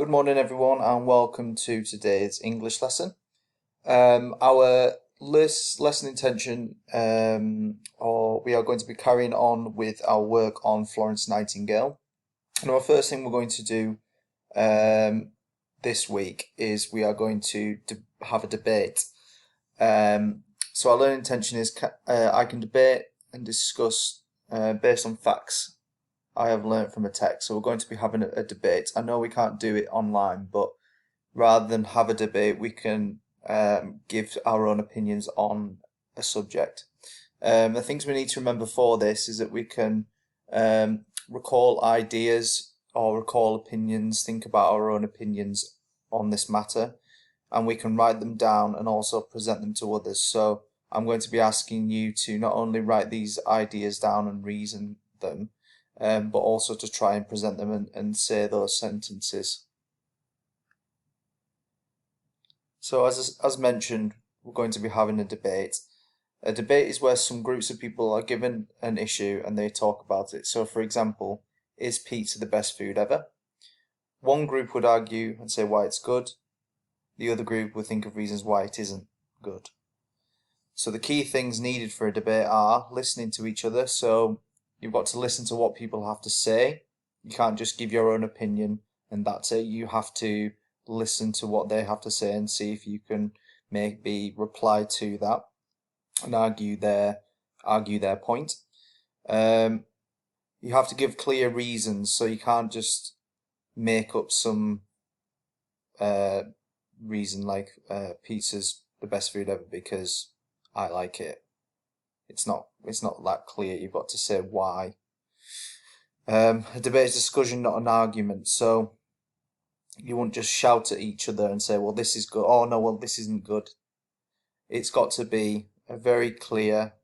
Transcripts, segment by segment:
Good morning, everyone, and welcome to today's English lesson. Our lesson intention, or we are going to be carrying on with our work on Florence Nightingale. And our first thing we're going to do this week is we are going to have a debate. So our learning intention is I can debate and discuss based on facts I have learnt from a text. So we're going to be having a debate. I know we can't do it online, but rather than have a debate, we can give our own opinions on a subject. The things we need to remember for this is that we can recall ideas or recall opinions, think about our own opinions on this matter, and we can write them down and also present them to others. So I'm going to be asking you to not only write these ideas down and reason them, but also to try and present them and say those sentences. So as mentioned, we're going to be having a debate. A debate is where some groups of people are given an issue and they talk about it. So for example, is pizza the best food ever? One group would argue and say why it's good. The other group would think of reasons why it isn't good. So the key things needed for a debate are listening to each other. So you've got to listen to what people have to say. You can't just give your own opinion and that's it. You have to listen to what they have to say and see if you can maybe reply to that and argue their point. You have to give clear reasons, so you can't just make up some reason like pizza's the best food ever because I like it. It's not that clear. You've got to say why. A debate is discussion, not an argument. So you won't just shout at each other and say, well, this is good. Oh, no, well, this isn't good. It's got to be a very clear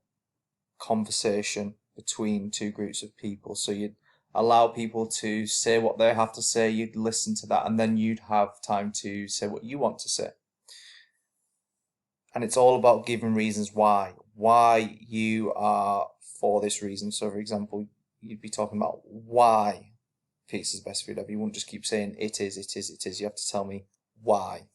conversation between two groups of people. So you'd allow people to say what they have to say, you'd listen to that, and then you'd have time to say what you want to say. And it's all about giving reasons why you are for this reason. So for example, you'd be talking about why pizza's best food ever. You wouldn't just keep saying it is. You have to tell me why.